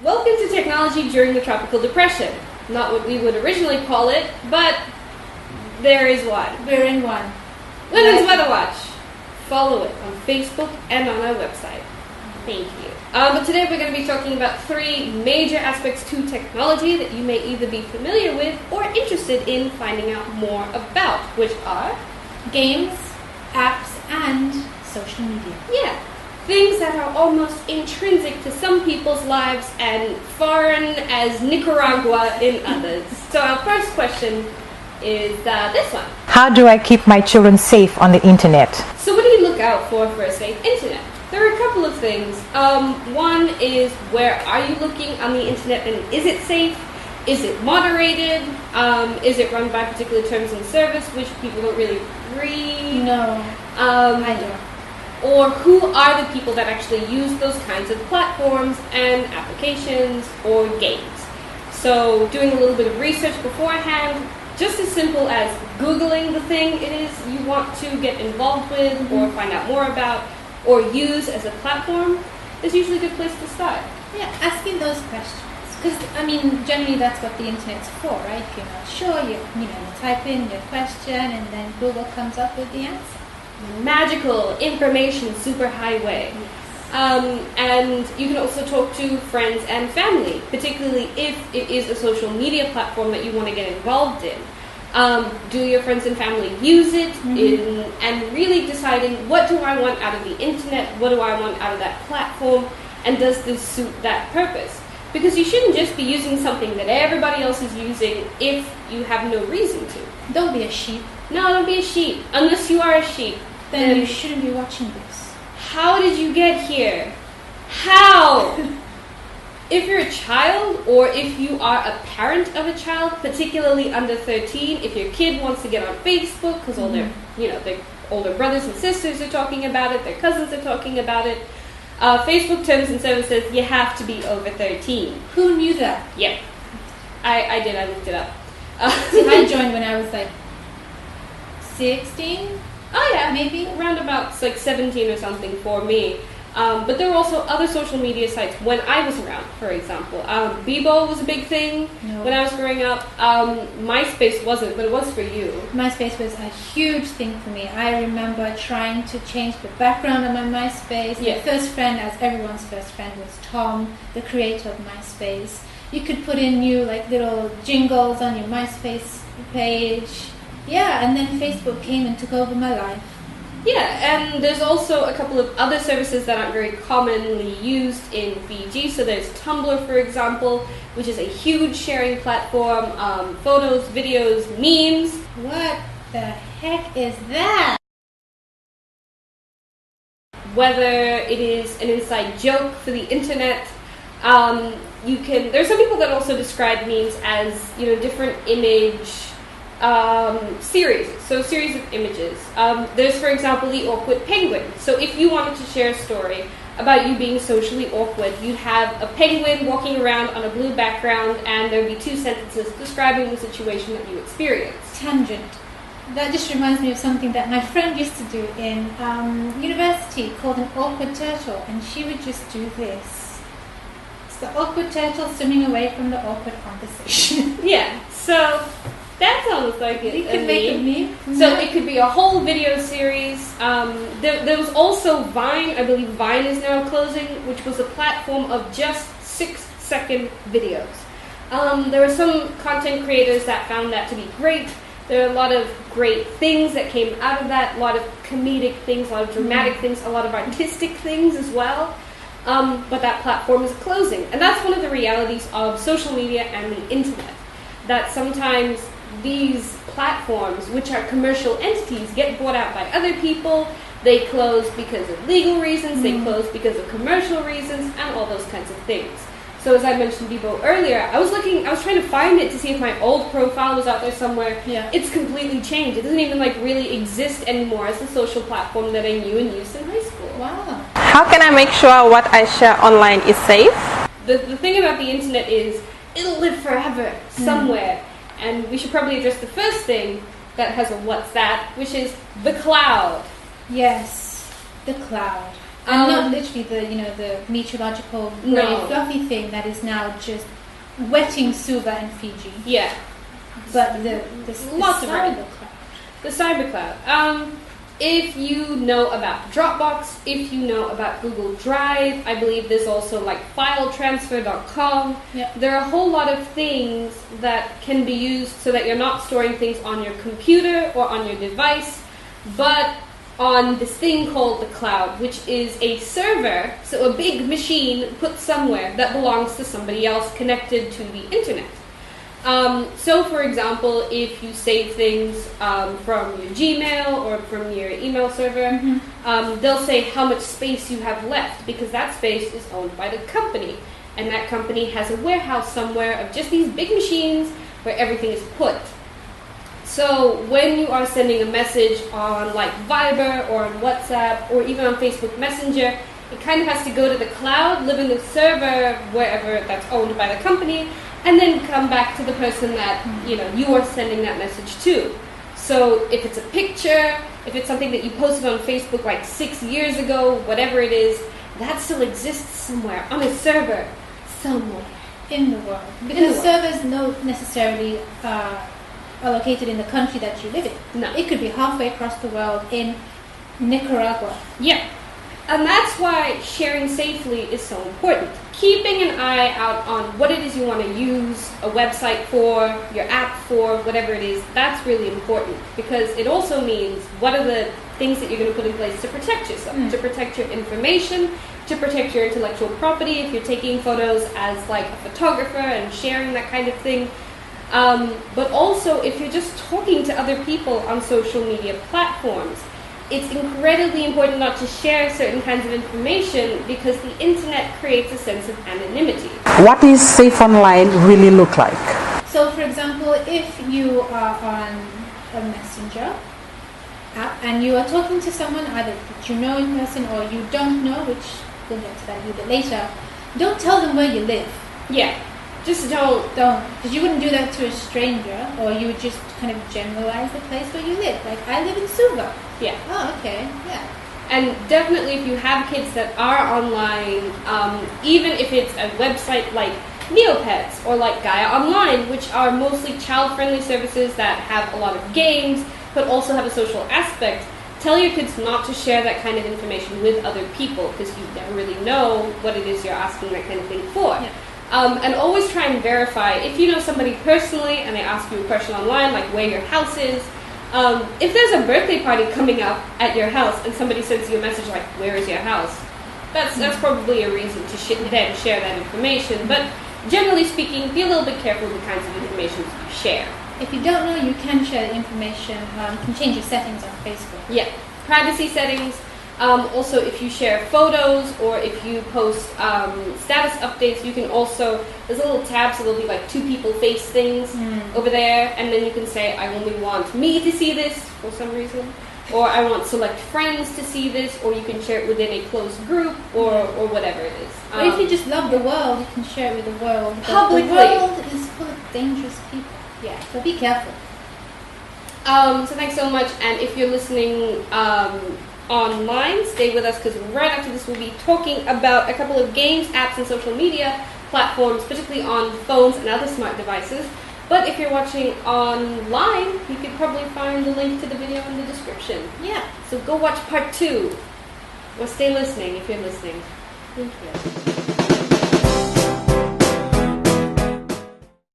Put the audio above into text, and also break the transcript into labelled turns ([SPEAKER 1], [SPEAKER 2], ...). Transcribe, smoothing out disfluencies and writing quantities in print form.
[SPEAKER 1] Welcome to technology during the tropical depression. Not what we would originally call it, but there is one.
[SPEAKER 2] We're in one.
[SPEAKER 1] Women's Weather Watch. Follow it on Facebook and on our website. Thank you. But today we're going to be talking about three major aspects to technology that you may either be familiar with or interested in finding out more about, which are
[SPEAKER 2] games, apps, and social media.
[SPEAKER 1] Yeah. Things that are almost intrinsic to some people's lives and foreign as Nicaragua in others. So our first question is this one.
[SPEAKER 3] How do I keep my children safe on the internet?
[SPEAKER 1] So what do you look out for a safe internet? There are a couple of things. One is, where are you looking on the internet, and is it safe? Is it moderated? Is it run by particular terms and service, which people don't really read?
[SPEAKER 2] No, I don't.
[SPEAKER 1] Or who are the people that actually use those kinds of platforms and applications or games? So doing a little bit of research beforehand, just as simple as Googling the thing it is you want to get involved with or find out more about or use as a platform is usually a good place to start.
[SPEAKER 2] Yeah, asking those questions. Because, generally that's what the internet's for, right? If you're not sure, you type in your question and then Google comes up with the answer.
[SPEAKER 1] Magical information superhighway. And you can also talk to friends and family, particularly if it is a social media platform that you want to get involved in. Do your friends and family use it and really deciding, what do I want out of the internet, what do I want out of that platform, and does this suit that purpose? Because you shouldn't just be using something that everybody else is using if you have no reason to.
[SPEAKER 2] Don't be a sheep.
[SPEAKER 1] No, don't be a sheep. Unless you are a sheep.
[SPEAKER 2] Then you shouldn't be watching this.
[SPEAKER 1] How did you get here? How? If you're a child, or if you are a parent of a child, particularly under 13, if your kid wants to get on Facebook, because all their older brothers and sisters are talking about it, their cousins are talking about it, Facebook terms and service says you have to be over 13.
[SPEAKER 2] Who knew that?
[SPEAKER 1] Yep. I did. I looked it up.
[SPEAKER 2] I joined when I was like 16.
[SPEAKER 1] Oh yeah,
[SPEAKER 2] maybe
[SPEAKER 1] around about 17 or something for me. But there were also other social media sites when I was around. For example, Bebo was a big thing when I was growing up. MySpace wasn't, but it was for you.
[SPEAKER 2] MySpace was a huge thing for me. I remember trying to change the background of my MySpace.
[SPEAKER 1] Yeah.
[SPEAKER 2] My first friend, as everyone's first friend, was Tom, the creator of MySpace. You could put in new little jingles on your MySpace page. Yeah, and then Facebook came and took over my life.
[SPEAKER 1] Yeah, and there's also a couple of other services that aren't very commonly used in Fiji. So there's Tumblr, for example, which is a huge sharing platform, photos, videos, memes.
[SPEAKER 2] What the heck is that?
[SPEAKER 1] Whether it is an inside joke for the internet, there's some people that also describe memes as, different image series. So a series of images. There's, for example, the awkward penguin. So if you wanted to share a story about you being socially awkward, you'd have a penguin walking around on a blue background, and there'd be two sentences describing the situation that you experienced.
[SPEAKER 2] Tangent. That just reminds me of something that my friend used to do in university called an awkward turtle, and she would just do this. It's the awkward turtle swimming away from the awkward conversation.
[SPEAKER 1] Yeah, so that sounds like it.
[SPEAKER 2] You could make a meme.
[SPEAKER 1] So it could be a whole video series. There was also Vine. I believe Vine is now closing, which was a platform of just 6-second videos. There were some content creators that found that to be great. There are a lot of great things that came out of that, a lot of comedic things, a lot of dramatic things, a lot of artistic things as well. But that platform is closing. And that's one of the realities of social media and the internet. That sometimes these platforms, which are commercial entities, get bought out by other people. They close because of legal reasons, they close because of commercial reasons, and all those kinds of things. So as I mentioned Bebo earlier, I was trying to find it to see if my old profile was out there somewhere.
[SPEAKER 2] Yeah.
[SPEAKER 1] It's completely changed. It doesn't even really exist anymore as a social platform that I knew and used in high school.
[SPEAKER 2] Wow.
[SPEAKER 4] How can I make sure what I share online is safe?
[SPEAKER 1] The thing about the internet is it'll live forever somewhere. And we should probably address the first thing that has a what's that, which is the cloud.
[SPEAKER 2] Yes, the cloud. And not literally the meteorological grey
[SPEAKER 1] No.
[SPEAKER 2] fluffy thing that is now just wetting Suva and Fiji.
[SPEAKER 1] Yeah.
[SPEAKER 2] But the
[SPEAKER 1] Lots of rain.
[SPEAKER 2] cyber cloud.
[SPEAKER 1] The cyber cloud. If you know about Dropbox, if you know about Google Drive, I believe there's also like filetransfer.com.
[SPEAKER 2] Yeah.
[SPEAKER 1] There are a whole lot of things that can be used so that you're not storing things on your computer or on your device, but on this thing called the cloud, which is a server, so a big machine put somewhere that belongs to somebody else connected to the internet. So, for example, if you save things from your Gmail or from your email server, they'll say how much space you have left, because that space is owned by the company. And that company has a warehouse somewhere of just these big machines where everything is put. So when you are sending a message on like Viber or on WhatsApp or even on Facebook Messenger, it kind of has to go to the cloud, live in the server wherever that's owned by the company, and then come back to the person that you are sending that message to. So if it's a picture, if it's something that you posted on Facebook like 6 years ago, whatever it is, that still exists somewhere on a server somewhere
[SPEAKER 2] In the world. Because servers don't necessarily are located in the country that you live in.
[SPEAKER 1] No.
[SPEAKER 2] It could be halfway across the world in Nicaragua.
[SPEAKER 1] Yeah. And that's why sharing safely is so important. Keeping an eye out on what it is you want to use a website for, your app for, whatever it is, that's really important. Because it also means what are the things that you're going to put in place to protect yourself, to protect your information, to protect your intellectual property, if you're taking photos as like a photographer and sharing that kind of thing. But also if you're just talking to other people on social media platforms. It's incredibly important not to share certain kinds of information because the internet creates a sense of anonymity.
[SPEAKER 5] What is safe online really look like?
[SPEAKER 2] So, for example, if you are on a messenger app and you are talking to someone either that you know in person or you don't know, which we'll get to that a little bit later, don't tell them where you live.
[SPEAKER 1] Yeah, just don't.
[SPEAKER 2] Because you wouldn't do that to a stranger, or you would just kind of generalize the place where you live. Like, I live in Suva.
[SPEAKER 1] Yeah.
[SPEAKER 2] Oh, okay, yeah.
[SPEAKER 1] And definitely if you have kids that are online, even if it's a website like Neopets or like Gaia Online, which are mostly child-friendly services that have a lot of games, but also have a social aspect, tell your kids not to share that kind of information with other people because you never really know what it is you're asking that kind of thing for.
[SPEAKER 2] Yeah.
[SPEAKER 1] And always try and verify. If you know somebody personally and they ask you a question online, like where your house is, if there's a birthday party coming up at your house and somebody sends you a message like, where is your house? That's probably a reason to then share that information. But generally speaking, be a little bit careful with the kinds of information you share.
[SPEAKER 2] If you don't know, you can share the information. You can change your settings on Facebook.
[SPEAKER 1] Yeah, privacy settings. Also, if you share photos or if you post status updates, you can also, there's a little tab, so there'll be like two people face things over there, and then you can say, I only want me to see this for some reason, or I want select friends to see this, or you can share it within a closed group, or whatever it is.
[SPEAKER 2] Or if you just love the world, you can share it with the world. But
[SPEAKER 1] Publicly.
[SPEAKER 2] the world is full of dangerous people. Yeah, so be careful.
[SPEAKER 1] So thanks so much, and if you're listening online, stay with us because right after this we'll be talking about a couple of games, apps, and social media platforms, particularly on phones and other smart devices. But if you're watching online, you could probably find the link to the video in the description.
[SPEAKER 2] Yeah.
[SPEAKER 1] So go watch part 2, or stay listening if you're listening. Thank you.